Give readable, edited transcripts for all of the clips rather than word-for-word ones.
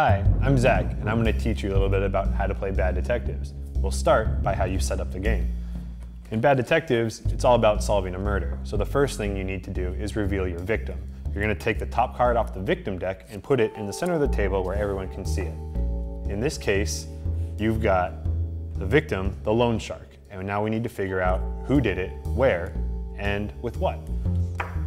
Hi, I'm Zach, and I'm going to teach you a little bit about how to play Bad Detectives. We'll start by how you set up the game. In Bad Detectives, it's all about solving a murder, so the first thing you need to do is reveal your victim. You're going to take the top card off the victim deck and put it in the center of the table where everyone can see it. In this case, you've got the victim, the loan shark, and now we need to figure out who did it, where, and with what.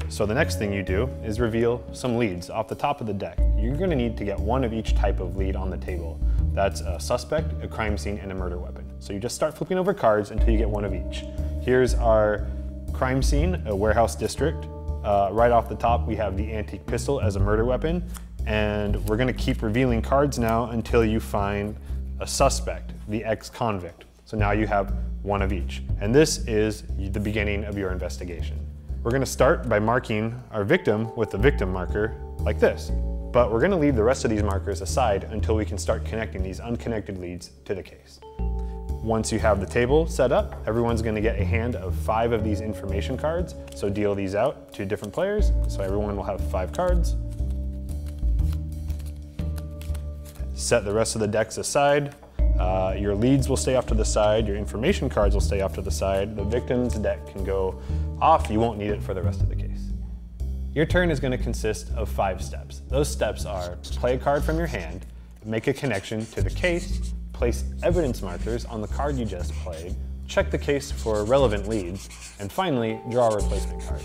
So the next thing you do is reveal some leads off the top of the deck. You're going to need to get one of each type of lead on the table. That's a suspect, a crime scene, and a murder weapon. So you just start flipping over cards until you get one of each. Here's our crime scene, a warehouse district. Right off the top, we have the antique pistol as a murder weapon. And we're going to keep revealing cards now until you find a suspect, the ex-convict. So now you have one of each. And this is the beginning of your investigation. We're going to start by marking our victim with the victim marker like this, but we're going to leave the rest of these markers aside until we can start connecting these unconnected leads to the case. Once you have the table set up, everyone's going to get a hand of 5 of these information cards, so deal these out to different players, so everyone will have 5 cards. Set the rest of the decks aside. Your leads will stay off to the side, your information cards will stay off to the side, the victim's deck can go off, you won't need it for the rest of the case. Your turn is going to consist of 5 steps. Those steps are play a card from your hand, make a connection to the case, place evidence markers on the card you just played, check the case for relevant leads, and finally draw a replacement card.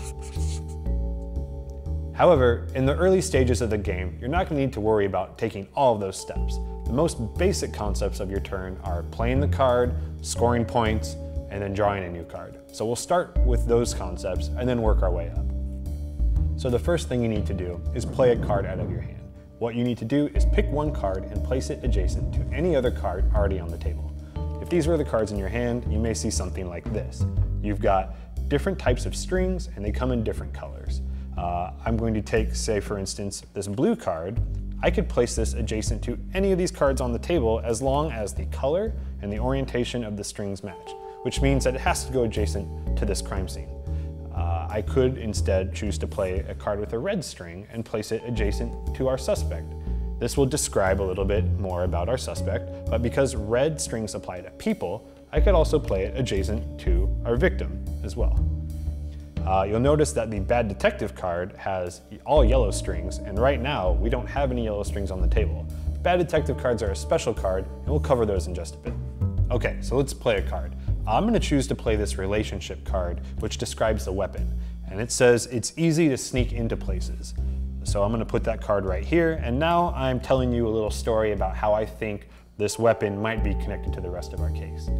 However, in the early stages of the game, you're not going to need to worry about taking all of those steps. The most basic concepts of your turn are playing the card, scoring points, and then drawing a new card. So we'll start with those concepts and then work our way up. So the first thing you need to do is play a card out of your hand. What you need to do is pick one card and place it adjacent to any other card already on the table. If these were the cards in your hand, you may see something like this. You've got different types of strings and they come in different colors. I'm going to take, say for instance, this blue card. I could place this adjacent to any of these cards on the table as long as the color and the orientation of the strings match, which means that it has to go adjacent to this crime scene. I could instead choose to play a card with a red string and place it adjacent to our suspect. This will describe a little bit more about our suspect, but because red strings apply to people, I could also play it adjacent to our victim as well. You'll notice that the Bad Detective card has all yellow strings, and right now we don't have any yellow strings on the table. Bad Detective cards are a special card, and we'll cover those in just a bit. Okay, so let's play a card. I'm going to choose to play this relationship card, which describes the weapon, and it says it's easy to sneak into places. So I'm going to put that card right here, and now I'm telling you a little story about how I think this weapon might be connected to the rest of our case.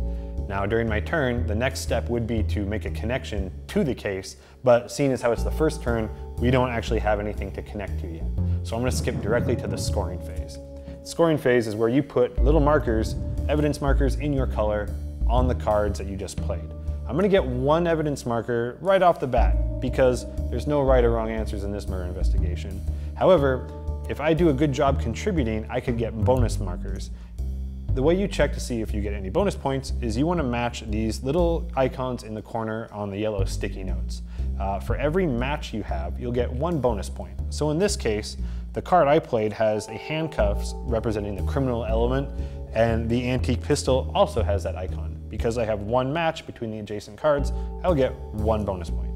Now during my turn, the next step would be to make a connection to the case, but seeing as how it's the first turn, we don't actually have anything to connect to yet. So I'm going to skip directly to the scoring phase. Scoring phase is where you put little markers, evidence markers in your color on the cards that you just played. I'm going to get one evidence marker right off the bat because there's no right or wrong answers in this murder investigation. However, if I do a good job contributing, I could get bonus markers. The way you check to see if you get any bonus points is you want to match these little icons in the corner on the yellow sticky notes. For every match you have, you'll get 1 bonus point. So in this case, the card I played has a handcuffs representing the criminal element, and the antique pistol also has that icon. Because I have 1 match between the adjacent cards, I'll get 1 bonus point.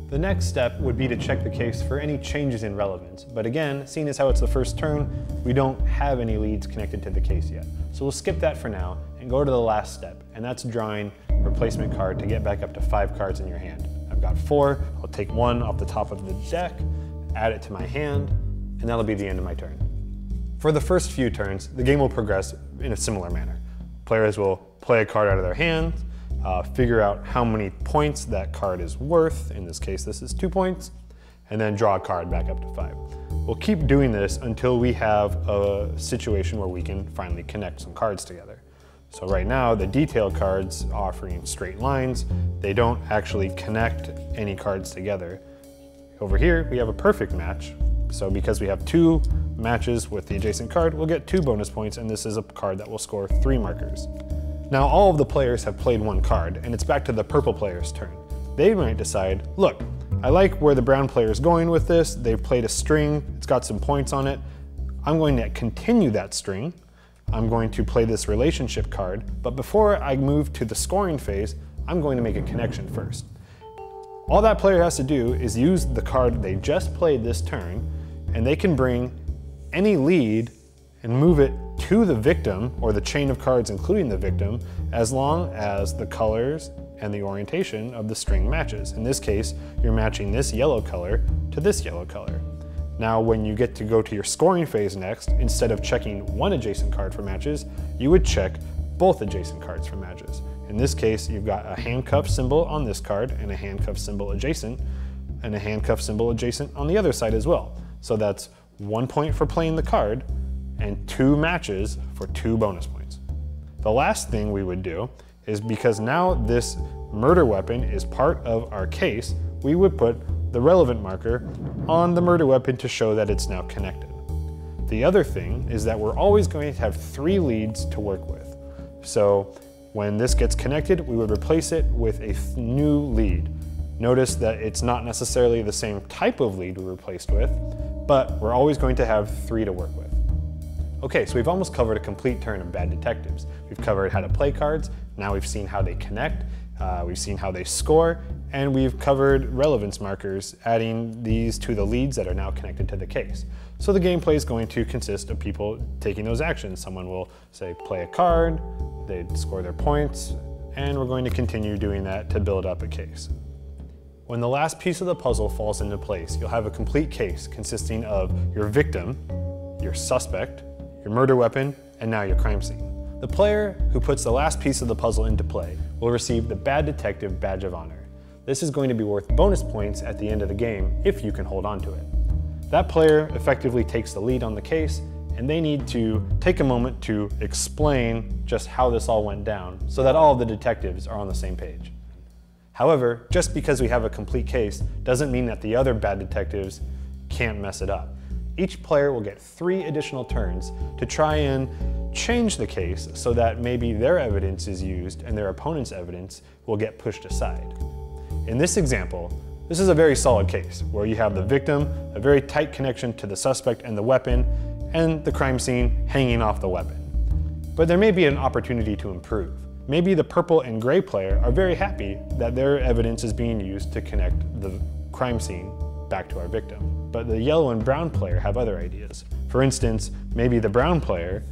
The next step would be to check the case for any changes in relevance, but again, seeing as how it's the first turn, we don't have any leads connected to the case yet. So we'll skip that for now and go to the last step, and that's drawing a replacement card to get back up to 5 cards in your hand. I've got 4, I'll take 1 off the top of the deck, add it to my hand, and that'll be the end of my turn. For the first few turns, the game will progress in a similar manner. Players will play a card out of their hand, figure out how many points that card is worth. In this case, this is 2 points, and then draw a card back up to 5. We'll keep doing this until we have a situation where we can finally connect some cards together. So right now, the detail cards offering straight lines, they don't actually connect any cards together. Over here, we have a perfect match. So because we have 2 matches with the adjacent card, we'll get 2 bonus points, and this is a card that will score 3 markers. Now all of the players have played 1 card, and it's back to the purple player's turn. They might decide, look, I like where the brown player is going with this. They've played a string, it's got some points on it. I'm going to continue that string. I'm going to play this relationship card, but before I move to the scoring phase, I'm going to make a connection first. All that player has to do is use the card they just played this turn, and they can bring any lead and move it to the victim, or the chain of cards including the victim, as long as the colors and the orientation of the string matches. In this case, you're matching this yellow color to this yellow color. Now, when you get to go to your scoring phase next, instead of checking one adjacent card for matches, you would check both adjacent cards for matches. In this case, you've got a handcuff symbol on this card and a handcuff symbol adjacent, and a handcuff symbol adjacent on the other side as well. So that's 1 point for playing the card and 2 matches for 2 bonus points. The last thing we would do is, because now this murder weapon is part of our case, we would put the relevant marker on the murder weapon to show that it's now connected. The other thing is that we're always going to have 3 leads to work with. So when this gets connected, we would replace it with a new lead. Notice that it's not necessarily the same type of lead we replaced with, but we're always going to have 3 to work with. Okay, so we've almost covered a complete turn of Bad Detectives. We've covered how to play cards, now we've seen how they connect, we've seen how they score, and we've covered relevance markers, adding these to the leads that are now connected to the case. So the gameplay is going to consist of people taking those actions. Someone will say play a card, they'd score their points, and we're going to continue doing that to build up a case. When the last piece of the puzzle falls into place, you'll have a complete case consisting of your victim, your suspect, your murder weapon, and now your crime scene. The player who puts the last piece of the puzzle into play will receive the Bad Detective Badge of Honor. This is going to be worth bonus points at the end of the game if you can hold on to it. That player effectively takes the lead on the case, and they need to take a moment to explain just how this all went down so that all of the detectives are on the same page. However, just because we have a complete case doesn't mean that the other bad detectives can't mess it up. Each player will get 3 additional turns to try and change the case so that maybe their evidence is used and their opponent's evidence will get pushed aside. In this example, this is a very solid case where you have the victim, a very tight connection to the suspect and the weapon, and the crime scene hanging off the weapon. But there may be an opportunity to improve. Maybe the purple and gray player are very happy that their evidence is being used to connect the crime scene back to our victim. But the yellow and brown player have other ideas. For instance, maybe the brown player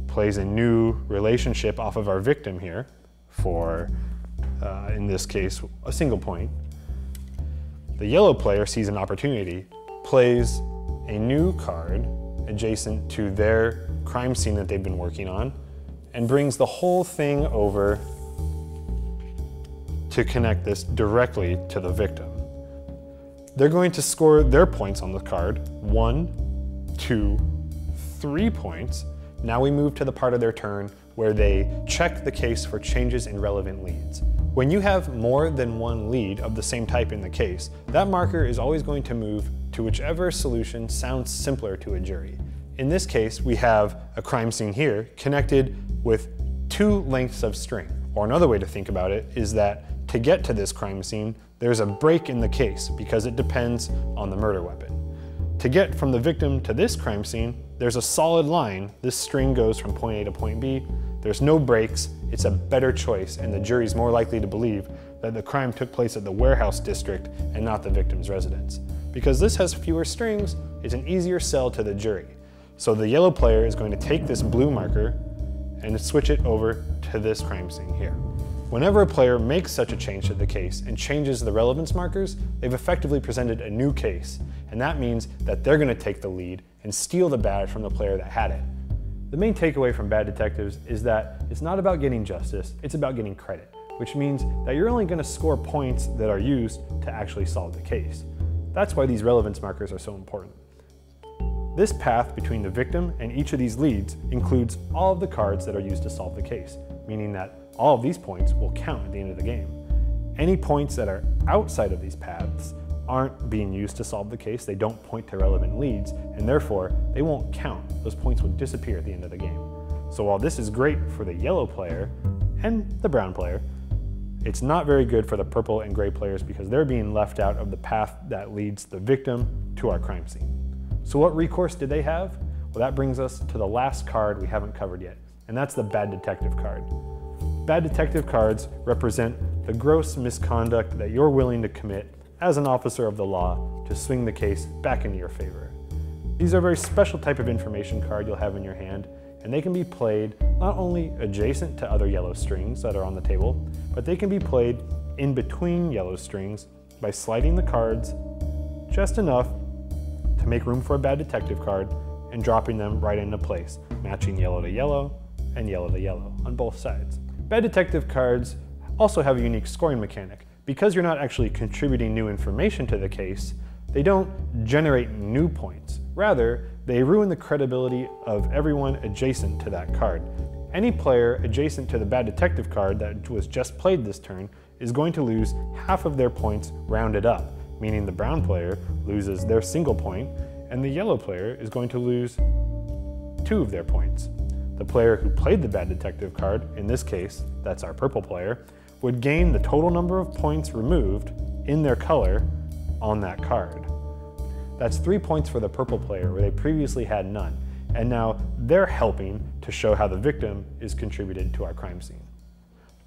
plays a new relationship off of our victim here for, in this case, a single point. The yellow player sees an opportunity, plays a new card adjacent to their crime scene that they've been working on, and brings the whole thing over to connect this directly to the victim. They're going to score their points on the card, 1, 2, 3 points. Now we move to the part of their turn where they check the case for changes in relevant leads. When you have more than one lead of the same type in the case, that marker is always going to move to whichever solution sounds simpler to a jury. In this case, we have a crime scene here connected with 2 lengths of string. Or another way to think about it is that to get to this crime scene, there's a break in the case because it depends on the murder weapon. To get from the victim to this crime scene, there's a solid line. This string goes from point A to point B. There's no breaks. It's a better choice, and the jury's more likely to believe that the crime took place at the warehouse district and not the victim's residence. Because this has fewer strings, it's an easier sell to the jury. So the yellow player is going to take this blue marker and switch it over to this crime scene here. Whenever a player makes such a change to the case and changes the relevance markers, they've effectively presented a new case, and that means that they're going to take the lead and steal the badge from the player that had it. The main takeaway from Bad Detectives is that it's not about getting justice, it's about getting credit, which means that you're only going to score points that are used to actually solve the case. That's why these relevance markers are so important. This path between the victim and each of these leads includes all of the cards that are used to solve the case, meaning that all of these points will count at the end of the game. Any points that are outside of these paths aren't being used to solve the case, they don't point to relevant leads, and therefore they won't count. Those points will disappear at the end of the game. So while this is great for the yellow player and the brown player, it's not very good for the purple and gray players because they're being left out of the path that leads the victim to our crime scene. So what recourse did they have? Well, that brings us to the last card we haven't covered yet, and that's the bad detective card. Bad detective cards represent the gross misconduct that you're willing to commit as an officer of the law to swing the case back into your favor. These are a very special type of information card you'll have in your hand, and they can be played not only adjacent to other yellow strings that are on the table, but they can be played in between yellow strings by sliding the cards just enough to make room for a bad detective card and dropping them right into place, matching yellow to yellow and yellow to yellow on both sides. Bad detective cards also have a unique scoring mechanic. Because you're not actually contributing new information to the case, they don't generate new points. Rather, they ruin the credibility of everyone adjacent to that card. Any player adjacent to the bad detective card that was just played this turn is going to lose half of their points rounded up, meaning the brown player loses their single point, and the yellow player is going to lose 2 of their points. The player who played the bad detective card, in this case, that's our purple player, would gain the total number of points removed in their color on that card. That's 3 points for the purple player where they previously had none, and now they're helping to show how the victim is contributed to our crime scene.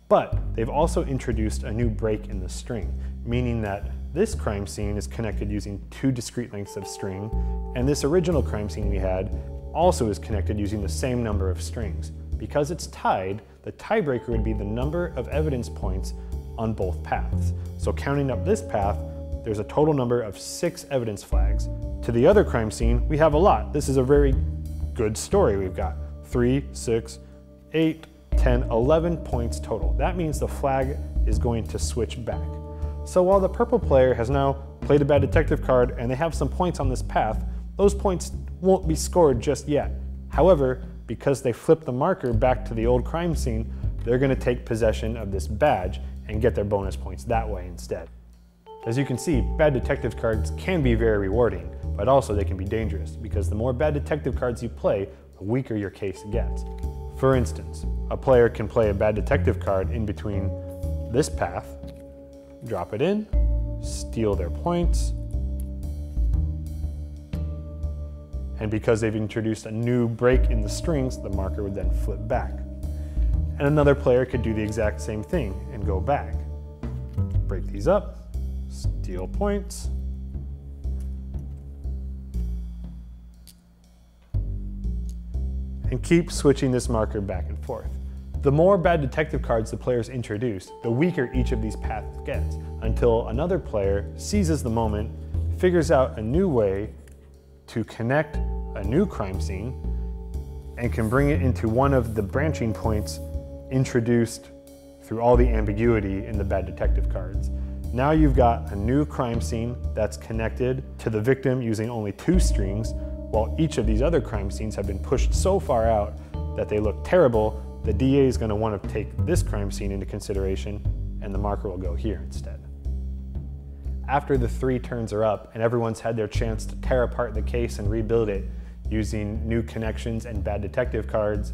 But they've also introduced a new break in the string, meaning that this crime scene is connected using 2 discrete lengths of string, and this original crime scene we had also is connected using the same number of strings. Because it's tied, the tiebreaker would be the number of evidence points on both paths. So counting up this path, there's a total number of 6 evidence flags. To the other crime scene, we have a lot. This is a very good story. We've got 3, 6, 8, 10, 11 points total. That means the flag is going to switch back. So while the purple player has now played a bad detective card and they have some points on this path, those points won't be scored just yet. However, because they flipped the marker back to the old crime scene, they're going to take possession of this badge and get their bonus points that way instead. As you can see, bad detective cards can be very rewarding, but also they can be dangerous because the more bad detective cards you play, the weaker your case gets. For instance, a player can play a bad detective card in between this path, drop it in, steal their points, and because they've introduced a new break in the strings, the marker would then flip back. And another player could do the exact same thing and go back. Break these up, steal points, and keep switching this marker back and forth. The more bad detective cards the players introduce, the weaker each of these paths gets, until another player seizes the moment, figures out a new way to connect a new crime scene, and can bring it into one of the branching points introduced through all the ambiguity in the bad detective cards. Now you've got a new crime scene that's connected to the victim using only 2 strings, while each of these other crime scenes have been pushed so far out that they look terrible. The DA is going to want to take this crime scene into consideration, and the marker will go here instead. After the 3 turns are up and everyone's had their chance to tear apart the case and rebuild it using new connections and bad detective cards,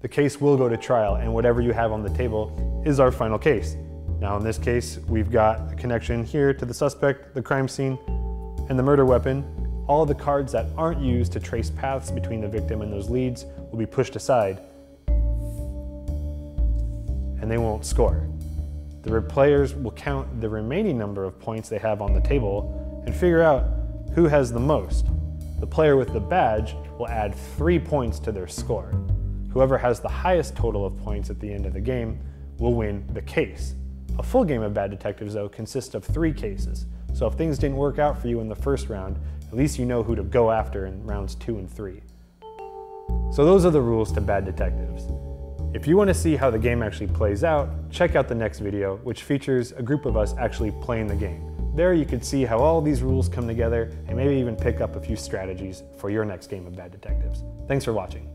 the case will go to trial, and whatever you have on the table is our final case. Now in this case, we've got a connection here to the suspect, the crime scene, and the murder weapon. All the cards that aren't used to trace paths between the victim and those leads will be pushed aside, and they won't score. The players will count the remaining number of points they have on the table and figure out who has the most. The player with the badge will add 3 points to their score. Whoever has the highest total of points at the end of the game will win the case. A full game of Bad Detectives, though, consists of 3 cases. So if things didn't work out for you in the first round, at least you know who to go after in rounds 2 and 3. So those are the rules to Bad Detectives. If you want to see how the game actually plays out, check out the next video, which features a group of us actually playing the game. There you can see how all these rules come together and maybe even pick up a few strategies for your next game of Bad Detectives. Thanks for watching.